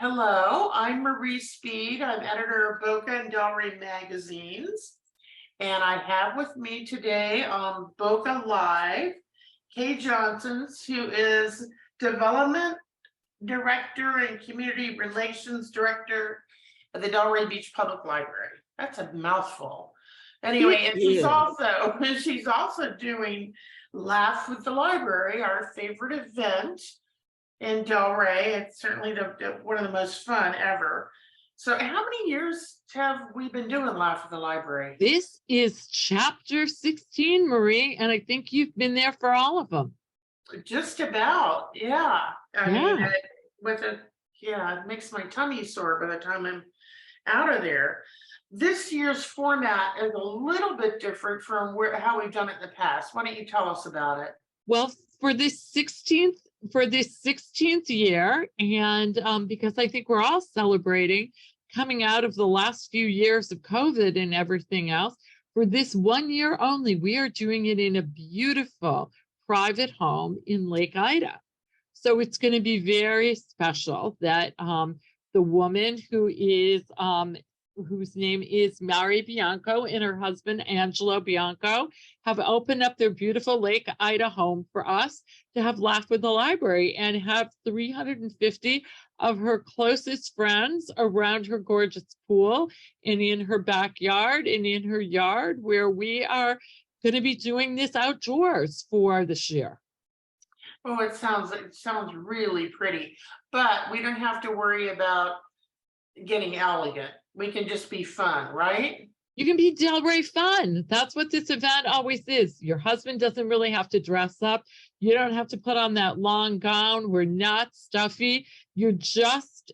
Hello, I'm Marie Speed. I'm editor of Boca and Delray magazines. And I have with me today on Boca Live, Kay Jonsons, who is Development Director and Community Relations Director of the Delray Beach Public Library. That's a mouthful. Anyway, and she's also doing Laugh with the Library, our favorite event in Delray. It's certainly one of the most fun ever. So how many years have we been doing Laugh at the Library? This is chapter 16, Marie, and I think you've been there for all of them. Just about, yeah. I mean, Yeah. it makes my tummy sore by the time I'm out of there. This year's format is a little bit different from how we've done it in the past. Why don't you tell us about it? Well, for this 16th year, and because I think we're all celebrating coming out of the last few years of COVID and everything else, for this 1 year only, we are doing it in a beautiful private home in Lake Ida. So it's going to be very special that the woman whose name is Mary Bianco and her husband Angelo Bianco have opened up their beautiful Lake Ida home for us to have Laugh with the Library and have 350 of her closest friends around her gorgeous pool and in her backyard and in her yard, where we are going to be doing this outdoors for this year. Oh, it sounds really pretty, but we don't have to worry about getting elegant. We can just be fun, right? You can be Delray fun. That's what this event always is. Your husband doesn't really have to dress up. You don't have to put on that long gown. We're not stuffy. You're just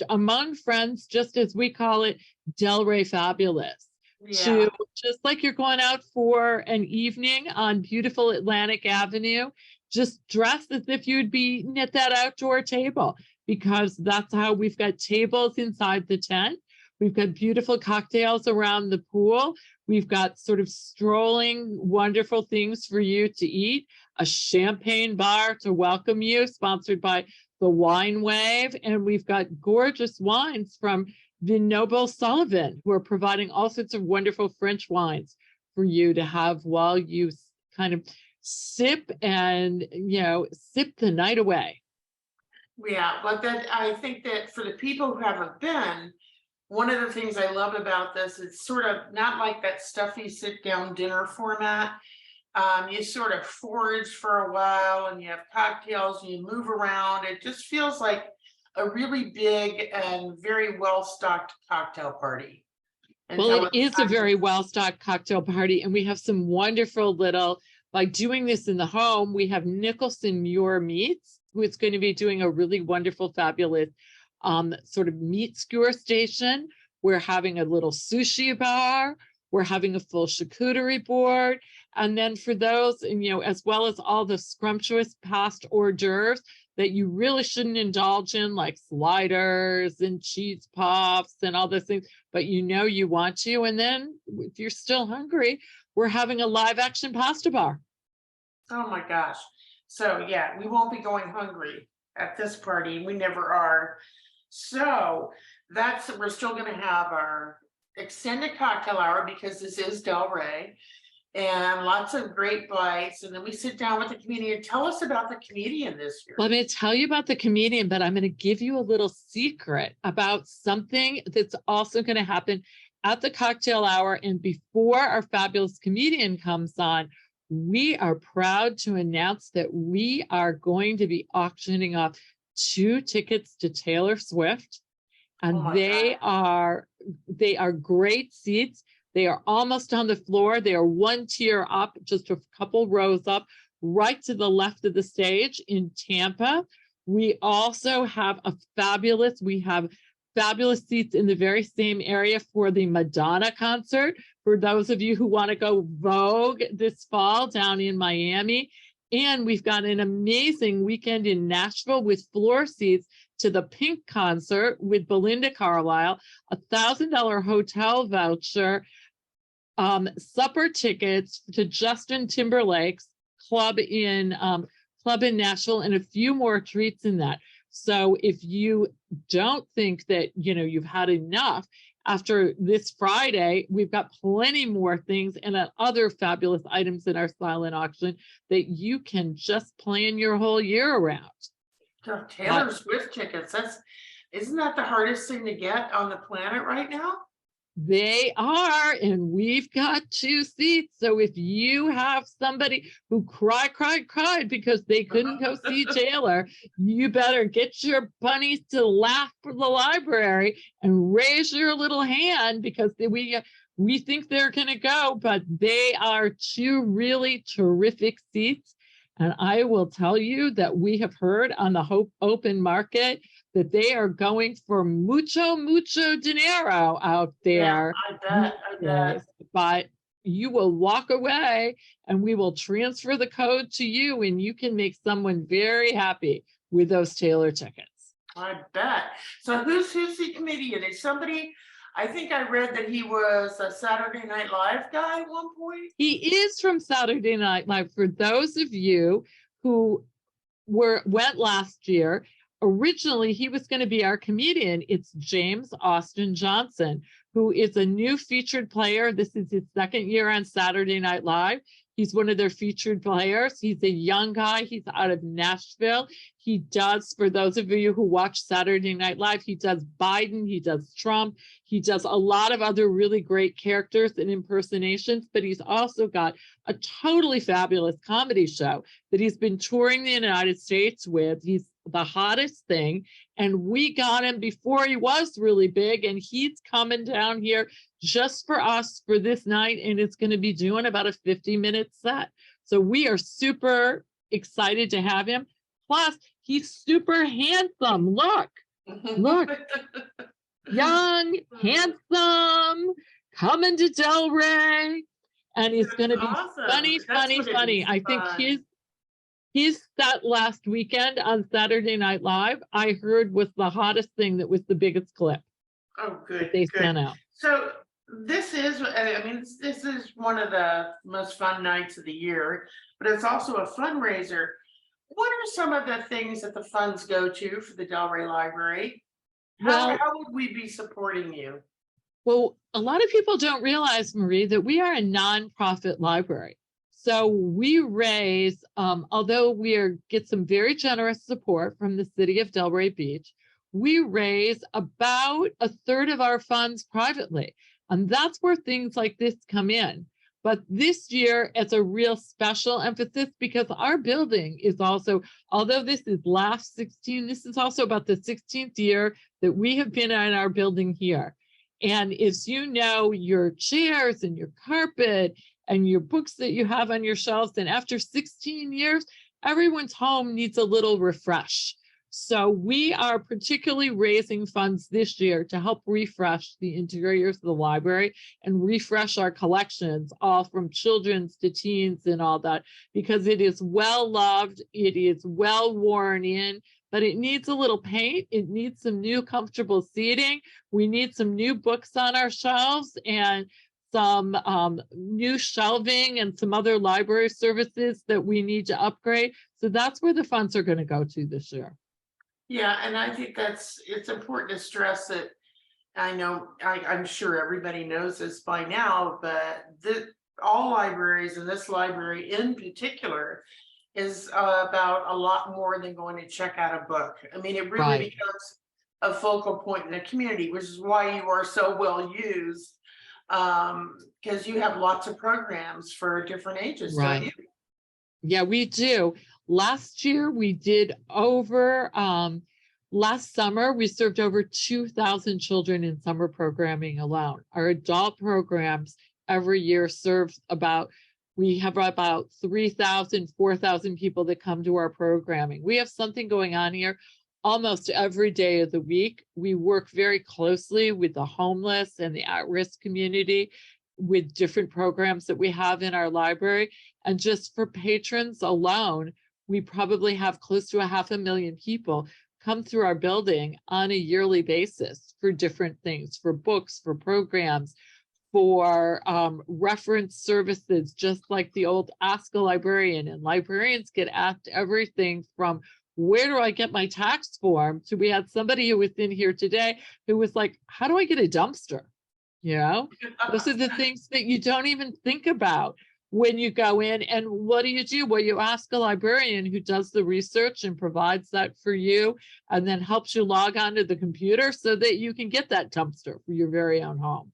among friends, just as we call it, Delray fabulous. Yeah. Just like you're going out for an evening on beautiful Atlantic Avenue, just dress as if you'd be at that outdoor table, because that's how we've got tables inside the tent. We've got beautiful cocktails around the pool. We've got sort of strolling, wonderful things for you to eat, a champagne bar to welcome you, sponsored by the Wine Wave. And we've got gorgeous wines from Vignoble Sullivan, who are providing all sorts of wonderful French wines for you to have while you kind of sip the night away. Yeah, but I think that for the people who haven't been, one of the things I love about this, it's sort of not like that stuffy sit-down dinner format. You sort of forage for a while and you have cocktails and you move around. It just feels like a really big and very well-stocked cocktail party. Well, it is a very well-stocked cocktail party, and we have some wonderful by doing this in the home, we have Nicholson Muir Meats, who is going to be doing a really wonderful, fabulous sort of meat skewer station. We're having a little sushi bar. We're having a full charcuterie board. And then for those, as well as all the scrumptious past hors d'oeuvres that you really shouldn't indulge in, like sliders and cheese puffs and all those things, but you want to. And then if you're still hungry, we're having a live action pasta bar. Oh my gosh. So yeah, we won't be going hungry at this party. We never are. So we're still going to have our extended cocktail hour, because this is Delray, and lots of great bites. And then we sit down with the comedian. Tell us about the comedian this year. Let me tell you about the comedian, but I'm going to give you a little secret about something that's also going to happen at the cocktail hour. And before our fabulous comedian comes on, we are proud to announce that we are going to be auctioning off 2 tickets to Taylor Swift. And they are great seats. They are almost on the floor. They are 1 tier up, just a couple rows up, right to the left of the stage in Tampa. We also have fabulous seats in the very same area for the Madonna concert, for those of you who want to go Vogue this fall down in Miami. And we've got an amazing weekend in Nashville with floor seats to the Pink concert with Belinda Carlisle, $1,000 hotel voucher, supper tickets to Justin Timberlake's club in Nashville, and a few more treats in that. So if you don't think that, you've had enough. After this Friday, we've got plenty more things and other fabulous items in our silent auction that you can just plan your whole year around. Taylor Swift tickets, isn't that the hardest thing to get on the planet right now? They are, and we've got 2 seats. So if you have somebody who cried because they couldn't go see Taylor, you better get your bunnies to laugh for the library and raise your little hand, because we think they're going to go, but they are 2 really terrific seats. And I will tell you that we have heard on the Hope Open Market that they are going for mucho dinero out there. Yeah, I bet. But you will walk away and we will transfer the code to you, and you can make someone very happy with those Taylor tickets. I bet. So who's the comedian? Is somebody, I think I read that he was a Saturday Night Live guy at one point. He is from Saturday Night Live. For those of you who went last year, originally he was going to be our comedian. It's James Austin Johnson, who is a new featured player. This is his 2nd year on Saturday Night Live. He's one of their featured players. He's a young guy. He's out of Nashville. He does, for those of you who watch Saturday Night Live, he does Biden, he does Trump, he does a lot of other really great characters and impersonations, but he's also got a totally fabulous comedy show that he's been touring the United States with. He's the hottest thing, and we got him before he was really big, and he's coming down here just for us for this night, and it's going to be doing about a 50-minute set. So we are super excited to have him. Plus, he's super handsome. Look, young, handsome, coming to Delray, and he's going to be awesome. funny. I think his set last weekend on Saturday Night Live, I heard, was the hottest thing. That was the biggest clip. Oh, good. They sent out. So this is one of the most fun nights of the year, but it's also a fundraiser. What are some of the things that the funds go to for the Delray Library? How would we be supporting you? Well, a lot of people don't realize, Marie, that we are a nonprofit library. So we raise, although get some very generous support from the city of Delray Beach, we raise about 1/3 of our funds privately. And that's where things like this come in. But this year, it's a real special emphasis because our building is also, although this is last 16, this is also about the 16th year that we have been in our building here. And as you know, your chairs and your carpet and your books that you have on your shelves, and after 16 years, everyone's home needs a little refresh. So we are particularly raising funds this year to help refresh the interiors of the library and refresh our collections, all from children's to teens and all that, because it is well loved, it is well worn in, but it needs a little paint. It needs some new comfortable seating. We need some new books on our shelves and some new shelving and some other library services that we need to upgrade. So that's where the funds are going to go to this year. Yeah, and I think it's important to stress that. I know, I'm sure everybody knows this by now, but all libraries, and this library in particular, is about a lot more than going to check out a book. I mean, it really becomes a focal point in the community, which is why you are so well used, because you have lots of programs for different ages, don't you? Yeah, we do. Last year, we did last summer, we served over 2,000 children in summer programming alone. Our adult programs every year we have about 3,000, 4,000 people that come to our programming. We have something going on here almost every day of the week. We work very closely with the homeless and the at-risk community with different programs that we have in our library. And just for patrons alone, we probably have close to 500,000 people come through our building on a yearly basis for different things, for books, for programs, for reference services, just like the old Ask a Librarian. And librarians get asked everything from where do I get my tax form? So we had somebody who was in here today who was like, how do I get a dumpster? You know, those are the things that you don't even think about when you go in. And what do? Well, you ask a librarian who does the research and provides that for you, and then helps you log onto the computer so that you can get that dumpster for your very own home.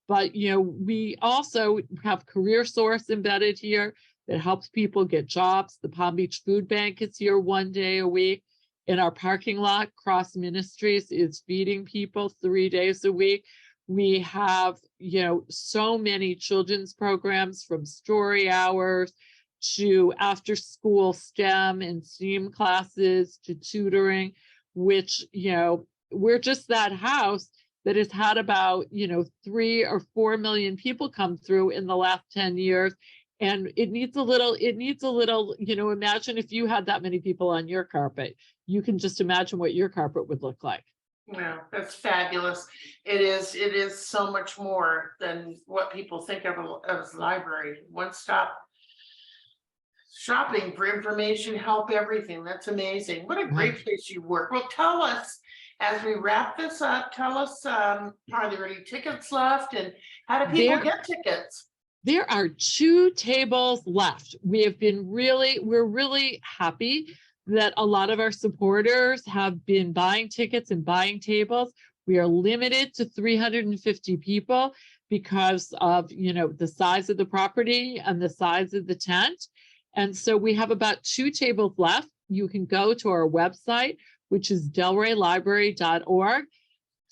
But, we also have Career Source embedded here that helps people get jobs. The Palm Beach Food Bank is here 1 day a week. In our parking lot, Cross Ministries is feeding people 3 days a week. We have, so many children's programs, from story hours to after school STEM and STEAM classes to tutoring, which, we're just that house that has had about, 3 or 4 million people come through in the last 10 years. And it needs a little, imagine if you had that many people on your carpet. You can just imagine what your carpet would look like. Yeah, that's fabulous. It is so much more than what people think of as library. One-stop shopping for information, help, everything. That's amazing. What a great place you work. Well, tell us, as we wrap this up, tell us, are there any tickets left, and how do people get tickets? There are 2 tables left. We're really happy that a lot of our supporters have been buying tickets and buying tables. We are limited to 350 people because of, the size of the property and the size of the tent. And so we have about 2 tables left. You can go to our website, which is delraylibrary.org.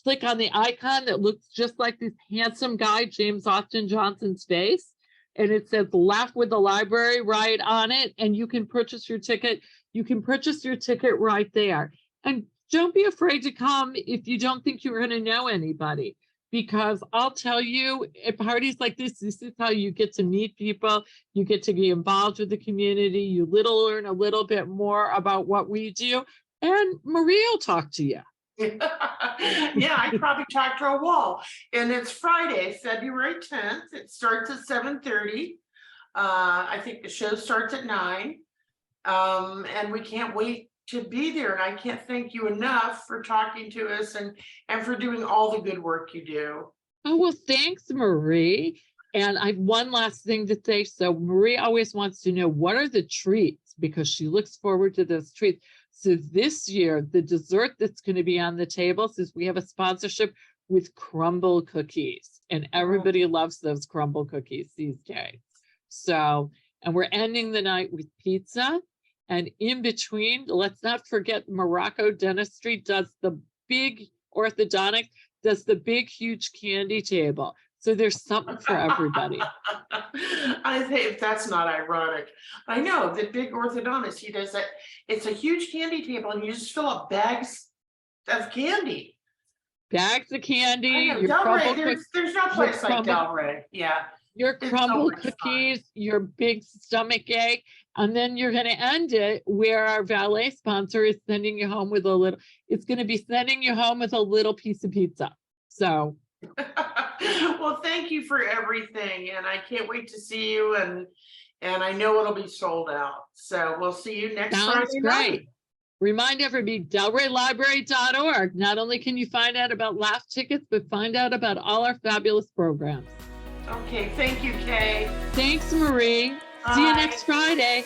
Click on the icon that looks just like this handsome guy, James Austin Johnson's face. And it says Laugh with the Library right on it. And you can purchase your ticket. You can purchase your ticket right there. And don't be afraid to come if you don't think you're going to know anybody, because I'll tell you, at parties like this is how you get to meet people. You get to be involved with the community. You learn a little bit more about what we do. And Maria will talk to you. Yeah, I probably talked to a wall. And it's Friday, February 10th. It starts at 7:30. I think the show starts at 9. And we can't wait to be there. And I can't thank you enough for talking to us and for doing all the good work you do. Oh, well, thanks, Marie. And I have one last thing to say. So Marie always wants to know, what are the treats? Because she looks forward to those treats. So this year, the dessert that's going to be on the table says we have a sponsorship with crumble cookies. And everybody loves those crumble cookies these days. So, and we're ending the night with pizza. And in between, let's not forget, Morocco Dentistry does the big orthodontic, does the big, huge candy table. So there's something for everybody. I think that's not ironic. I know the big orthodontist, he does that. It's a huge candy table, and you just fill up bags of candy. Bags of candy. Delray, there's no place like Delray. Yeah. Your crumble cookies, your big stomach ache, and then you're going to end it where our valet sponsor is sending you home with it's going to be sending you home with a little piece of pizza. So. Well, thank you for everything. And I can't wait to see you. And I know it'll be sold out. So we'll see you next Friday night. Remind everybody, delraylibrary.org. Not only can you find out about Laugh tickets, but find out about all our fabulous programs. Okay, thank you, Kay. Thanks, Marie. See you next Friday.